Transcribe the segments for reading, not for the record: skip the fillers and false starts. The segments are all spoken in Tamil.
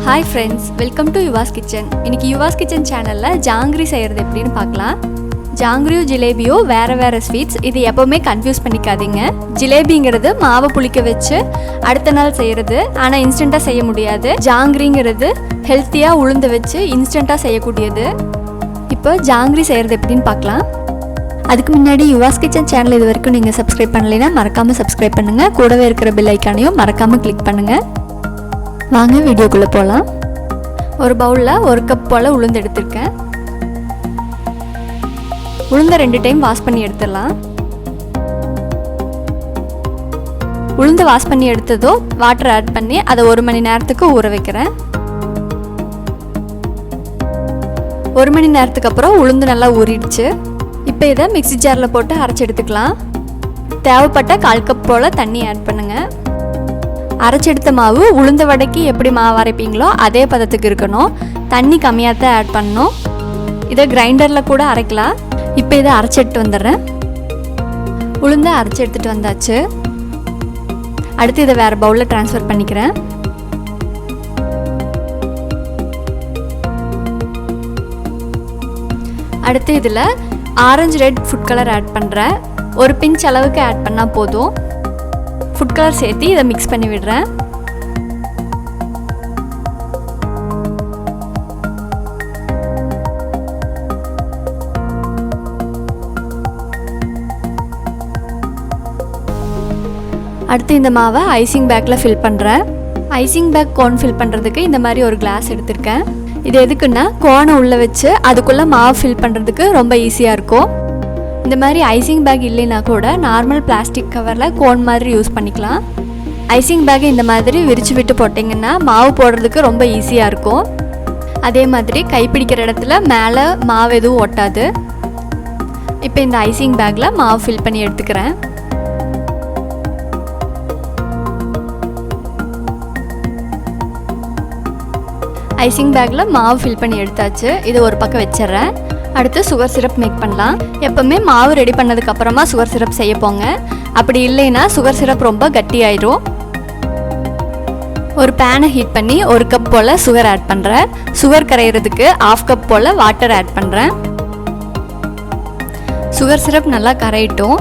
Hi friends, welcome to Yuva's Kitchen. இன்னைக்கு Yuva's Kitchen சேனல்ல ஜாங்கிரி செய்யறது எப்படின்னு பார்க்கலாம். ஜாங்கிரியோ ஜிலேபியோ வேற ஸ்வீட்ஸ், இது எப்பவுமே கன்ஃபியூஸ் பண்ணிக்காதீங்க. ஜிலேபிங்கிறது மாவை புளிக்க வச்சு அடுத்த நாள் செய்யறது, ஆனால் இன்ஸ்டண்ட்டாக செய்ய முடியாது. ஜாங்கிரிங்கிறது ஹெல்த்தியாக உளுந்து வச்சு இன்ஸ்டண்ட்டாக செய்யக்கூடியது. இப்போ ஜாங்கிரி செய்யறது எப்படின்னு பார்க்கலாம். அதுக்கு முன்னாடி யுவாஸ் கிச்சன் சேனல் இது வரைக்கும் நீங்கள் சப்ஸ்கிரைப் பண்ணலைன்னா மறக்காமல் சப்ஸ்கிரைப் பண்ணுங்கள். கூடவே இருக்கிற பெல் ஐக்கானையும் மறக்காமல் கிளிக் பண்ணுங்கள். வாங்க வீடியோக்குள்ளே போகலாம். ஒரு பவுலில் 1 கப் போல் உளுந்து எடுத்திருக்கேன். உளுந்தை 2 டைம் வாஷ் பண்ணி எடுத்துடலாம். உளுந்து வாஷ் பண்ணி எடுத்ததோ வாட்டர் ஆட் பண்ணி அதை 1 மணி நேரத்துக்கு ஊற வைக்கிறேன். 1 மணி நேரத்துக்கு அப்புறம் உளுந்து நல்லா ஊறிடுச்சு. இப்போ இதை மிக்ஸி ஜாரில் போட்டு அரைச்சி எடுத்துக்கலாம். தேவைப்பட்ட 1/4 கப் போல் தண்ணி ஆட் பண்ணுங்கள். அரைச்செடுத்த மாவு உளுந்த வடைக்கு எப்படி மாவு அரைப்பீங்களோ அதே பதத்துக்கு இருக்கணும். தண்ணி கம்மியாக தான் ஆட் பண்ணணும். இதை கிரைண்டரில் கூட அரைக்கலாம். இப்போ இதை அரைச்சி எடுத்து வந்துடுறேன். உளுந்தை அரைச்சி எடுத்துகிட்டு வந்தாச்சு. அடுத்து இதை வேறு பவுலில் ட்ரான்ஸ்ஃபர் பண்ணிக்கிறேன். அடுத்து இதில் orange red food colour add பண்ணுறேன். ஒரு பிஞ்ச் அளவுக்கு ஆட் பண்ணால் போதும். ஃபுட் கலர் சேர்த்து இதை மிக்ஸ் பண்ணி விடுறேன். அடுத்து இந்த மாவை ஐசிங் பேக்கில் ஃபில் பண்ணுறேன். ஐசிங் பேக் கோன் ஃபில் பண்ணுறதுக்கு இந்த மாதிரி ஒரு கிளாஸ் எடுத்திருக்கேன். இது எதுக்குன்னா கோனை உள்ளே வச்சு அதுக்குள்ளே மாவு ஃபில் பண்ணுறதுக்கு ரொம்ப ஈஸியாக இருக்கும். இந்த மாதிரி ஐசிங் பேக் இல்லைன்னா கூட நார்மல் பிளாஸ்டிக் கவரில் கோன் மாதிரி யூஸ் பண்ணிக்கலாம். ஐசிங் பேக்கை இந்த மாதிரி விரித்து விட்டு போட்டிங்கன்னா மாவு போடுறதுக்கு ரொம்ப ஈஸியாக இருக்கும். அதே மாதிரி கைப்பிடிக்கிற இடத்துல மேலே மாவு எதுவும் ஒட்டாது. இப்போ இந்த ஐசிங் பேக்கில் மாவு ஃபில் பண்ணி எடுத்துக்கிறேன். ஐசிங் பேக்கில் மாவு ஃபில் பண்ணி எடுத்தாச்சு. இது ஒரு பக்கம் வச்சிடுறேன். அடுத்து சுகர் சிரப் மேக் பண்ணலாம். எப்போவுமே மாவு ரெடி பண்ணதுக்கு அப்புறமா சுகர் சிரப் செய்ய போங்க. அப்படி இல்லைன்னா சுகர் சிரப் ரொம்ப கட்டியாயிரும். ஒரு பேனை ஹீட் பண்ணி 1 கப் போல் சுகர் ஆட் பண்ணுறேன். சுகர் கரையிறதுக்கு 1/2 கப் போல் வாட்டர் ஆட் பண்ணுறேன். சுகர் சிரப் நல்லா கரையிட்டும்.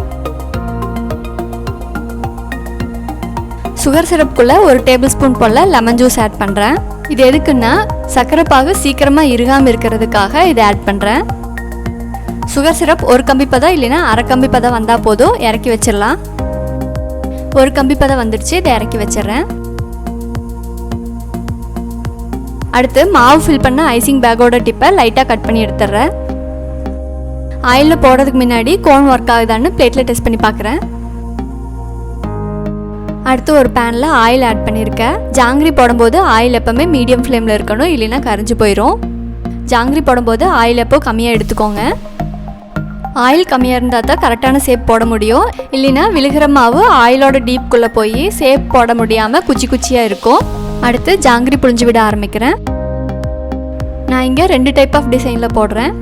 சுகர் சிரப்புக்குள்ளே 1 டேபிள் ஸ்பூன் போல் லெமன் ஜூஸ் ஆட் பண்ணுறேன். இது எதுக்குன்னா சர்க்கரை பாகு சீக்கிரமாக இறுகாமல் இருக்கிறதுக்காக இதை ஆட் பண்ணுறேன். சுகர் சிரப் 1 கம்பி பதம் இல்லைன்னா 1/2 கம்பி பதம் வந்தால் போதும், இறக்கி வச்சிடலாம். 1 கம்பி பதம் வந்துடுச்சு, இதை இறக்கி வச்சிடுறேன். அடுத்து மாவு ஃபில் பண்ண ஐசிங் பேக்கோட டிப்பை லைட்டாக கட் பண்ணி எடுத்துடுறேன். ஆயிலில் போடுறதுக்கு முன்னாடி கோன் ஒர்க் ஆகுதான்னு பிளேட்டில் டெஸ்ட் பண்ணி பார்க்குறேன். அடுத்து ஒரு பேனில் ஆயில் ஆட் பண்ணியிருக்கேன். ஜாங்கிரி போடும்போது ஆயில் எப்போவுமே மீடியம் ஃப்ளேமில் இருக்கணும், இல்லைன்னா கரைஞ்சி போயிடும். ஜாங்கிரி போடும்போது ஆயில் எப்போ கம்மியாக எடுத்துக்கோங்க. ஆயில் கம்மியாக இருந்தால் தான் கரெக்டான ஷேப் போட முடியும். இல்லைன்னா விழுகிற மாவு ஆயிலோட டீப்புக்குள்ளே போய் ஷேப் போட முடியாமல் குச்சி குச்சியாக இருக்கும். அடுத்து ஜாங்கிரி புழிஞ்சு விட ஆரம்பிக்கிறேன். நான் இங்கே 2 டைப் ஆஃப் டிசைனில் போடுறேன்.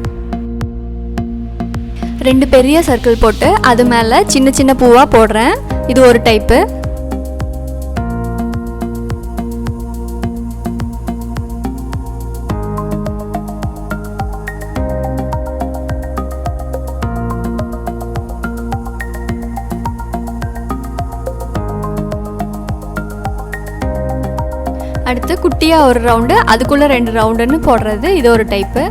2 பெரிய சர்க்கிள் போட்டு அது மேலே சின்ன சின்ன பூவாக போடுறேன். இது ஒரு டைப்பு. அடுத்து குட்டியாக ஒரு ரவுண்டு, அதுக்குள்ளே 2 ரவுண்டுன்னு போடுறது, இது ஒரு டைப்பு.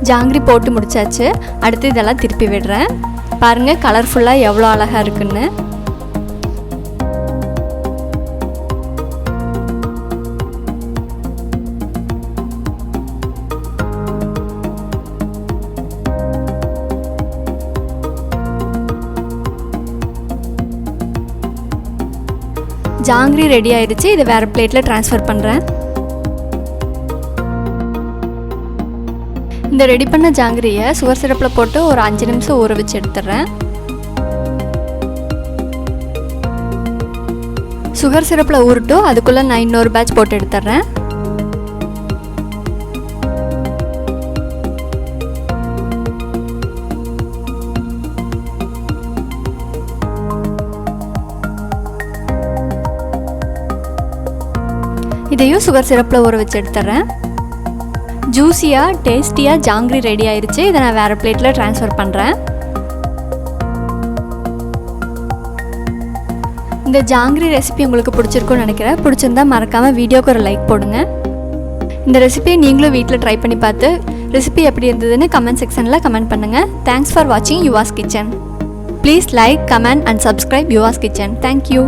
ஜாங்கிரி போட்டு முடிச்சாச்சு. அடுத்து இதெல்லாம் திருப்பி விடுறேன். பாருங்கள் கலர்ஃபுல்லாக எவ்வளோ அழகாக இருக்குன்னு. ஜாங்கிரி ரெடி ஆயிடுச்சு. இதை வேறு பிளேட்டில் ட்ரான்ஸ்ஃபர் பண்ணுறேன். இந்த ரெடி பண்ண ஜாங்கிரியை சுகர் சிரப்பில் போட்டு ஒரு 5 நிமிஷம் ஊற வச்சு எடுத்துடுறேன். சுகர் சிரப்பில் ஊறட்டும், அதுக்குள்ளே நான் இன்னொரு பேட்ச் போட்டு எடுத்துடுறேன். இதையும் சுகர் சிரப்பில் ஊற வச்சு எடுத்துறேன். ஜூஸியாக டேஸ்டியாக ஜாங்கிரி ரெடி ஆயிடுச்சு. இதை நான் வேறு பிளேட்டில் ட்ரான்ஸ்ஃபர் பண்ணுறேன். இந்த ஜாங்கிரி ரெசிபி உங்களுக்கு பிடிச்சிருக்குன்னு நினைக்கிறேன். பிடிச்சிருந்தா மறக்காமல் வீடியோக்கு ஒரு லைக் போடுங்க. இந்த ரெசிபியை நீங்களும் வீட்டில் ட்ரை பண்ணி பார்த்து ரெசிபி எப்படி இருந்ததுன்னு கமெண்ட் செக்ஷனில் கமெண்ட் பண்ணுங்கள். தேங்க்ஸ் ஃபார் வாட்சிங் Yuva's kitchen. Please like, comment and subscribe Yuva's kitchen. Thank you.